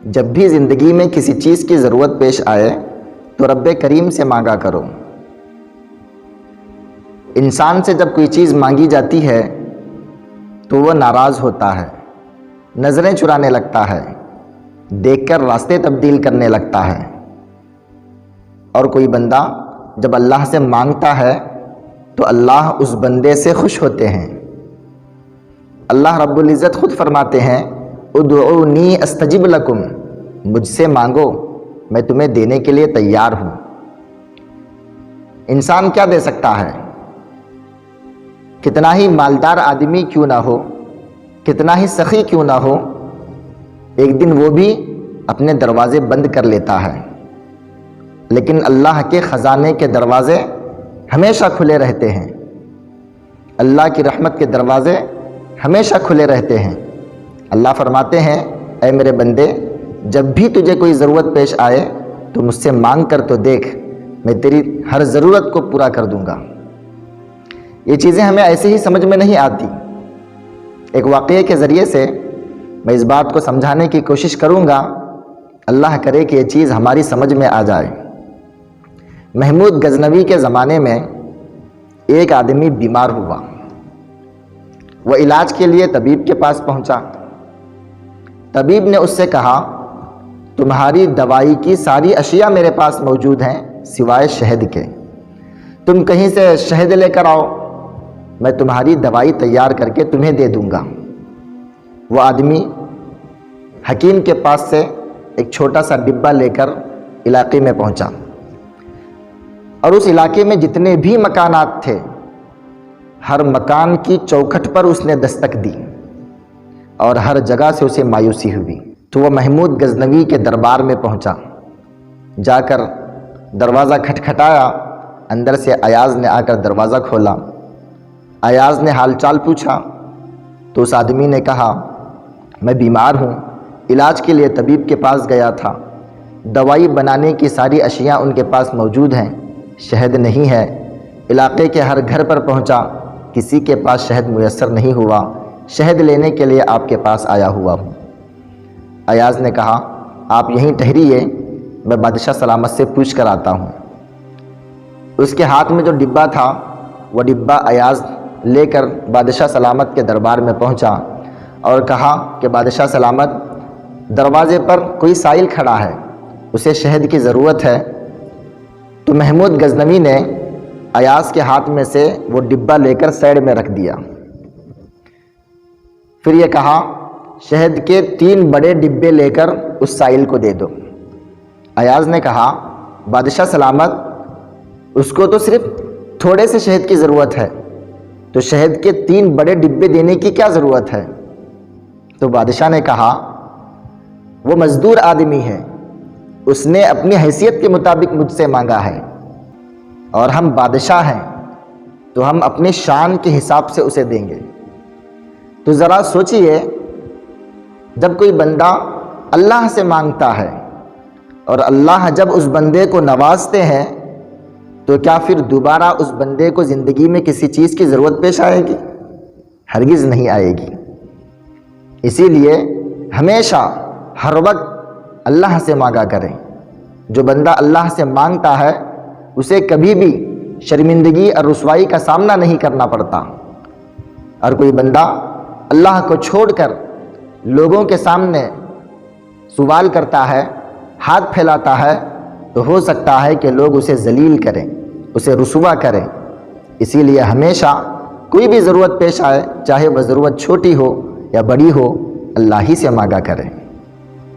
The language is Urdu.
جب بھی زندگی میں کسی چیز کی ضرورت پیش آئے تو رب کریم سے مانگا کرو۔ انسان سے جب کوئی چیز مانگی جاتی ہے تو وہ ناراض ہوتا ہے، نظریں چرانے لگتا ہے، دیکھ کر راستے تبدیل کرنے لگتا ہے۔ اور کوئی بندہ جب اللہ سے مانگتا ہے تو اللہ اس بندے سے خوش ہوتے ہیں۔ اللہ رب العزت خود فرماتے ہیں ادعونی استجب لکم، مجھ سے مانگو میں تمہیں دینے کے لیے تیار ہوں۔ انسان کیا دے سکتا ہے؟ کتنا ہی مالدار آدمی کیوں نہ ہو، کتنا ہی سخی کیوں نہ ہو، ایک دن وہ بھی اپنے دروازے بند کر لیتا ہے، لیکن اللہ کے خزانے کے دروازے ہمیشہ کھلے رہتے ہیں۔ اللہ کی رحمت کے دروازے ہمیشہ کھلے رہتے ہیں۔ اللہ فرماتے ہیں اے میرے بندے، جب بھی تجھے کوئی ضرورت پیش آئے تو مجھ سے مانگ کر تو دیکھ، میں تیری ہر ضرورت کو پورا کر دوں گا۔ یہ چیزیں ہمیں ایسے ہی سمجھ میں نہیں آتی۔ ایک واقعے کے ذریعے سے میں اس بات کو سمجھانے کی کوشش کروں گا، اللہ کرے کہ یہ چیز ہماری سمجھ میں آ جائے۔ محمود غزنوی کے زمانے میں ایک آدمی بیمار ہوا، وہ علاج کے لیے طبیب کے پاس پہنچا۔ طبیب نے اس سے کہا تمہاری دوائی کی ساری اشیاء میرے پاس موجود ہیں سوائے شہد کے، تم کہیں سے شہد لے کر آؤ، میں تمہاری دوائی تیار کر کے تمہیں دے دوں گا۔ وہ آدمی حکیم کے پاس سے ایک چھوٹا سا ڈبہ لے کر علاقے میں پہنچا، اور اس علاقے میں جتنے بھی مکانات تھے ہر مکان کی چوکھٹ پر اس نے دستک دی، اور ہر جگہ سے اسے مایوسی ہوئی۔ تو وہ محمود غزنوی کے دربار میں پہنچا، جا کر دروازہ کھٹکھٹایا، اندر سے ایاز نے آ کر دروازہ کھولا۔ ایاز نے حال چال پوچھا تو اس آدمی نے کہا میں بیمار ہوں، علاج کے لیے طبیب کے پاس گیا تھا، دوائی بنانے کی ساری اشیاء ان کے پاس موجود ہیں، شہد نہیں ہے، علاقے کے ہر گھر پر پہنچا، کسی کے پاس شہد میسر نہیں ہوا، شہد لینے کے لیے آپ کے پاس آیا ہوا ہوں۔ ایاز نے کہا آپ یہیں ٹھہریے، میں بادشاہ سلامت سے پوچھ کر آتا ہوں۔ اس کے ہاتھ میں جو ڈبہ تھا وہ ڈبہ ایاز لے کر بادشاہ سلامت کے دربار میں پہنچا اور کہا کہ بادشاہ سلامت، دروازے پر کوئی سائل کھڑا ہے، اسے شہد کی ضرورت ہے۔ تو محمود غزنوی نے ایاز کے ہاتھ میں سے وہ ڈبہ لے کر سائڈ میں رکھ دیا، پھر یہ کہا شہد کے 3 بڑے ڈبے لے کر اس سائل کو دے دو۔ ایاز نے کہا بادشاہ سلامت، اس کو تو صرف تھوڑے سے شہد کی ضرورت ہے، تو شہد کے 3 بڑے ڈبے دینے کی کیا ضرورت ہے؟ تو بادشاہ نے کہا وہ مزدور آدمی ہے، اس نے اپنی حیثیت کے مطابق مجھ سے مانگا ہے، اور ہم بادشاہ ہیں تو ہم اپنی شان کے حساب سے اسے دیں گے۔ تو ذرا سوچئے، جب کوئی بندہ اللہ سے مانگتا ہے اور اللہ جب اس بندے کو نوازتے ہیں تو کیا پھر دوبارہ اس بندے کو زندگی میں کسی چیز کی ضرورت پیش آئے گی؟ ہرگز نہیں آئے گی۔ اسی لیے ہمیشہ ہر وقت اللہ سے مانگا کریں۔ جو بندہ اللہ سے مانگتا ہے اسے کبھی بھی شرمندگی اور رسوائی کا سامنا نہیں کرنا پڑتا، اور کوئی بندہ اللہ کو چھوڑ کر لوگوں کے سامنے سوال کرتا ہے، ہاتھ پھیلاتا ہے، تو ہو سکتا ہے کہ لوگ اسے ذلیل کریں، اسے رسوا کریں۔ اسی لیے ہمیشہ کوئی بھی ضرورت پیش آئے، چاہے وہ ضرورت چھوٹی ہو یا بڑی ہو، اللہ ہی سے مانگا کریں۔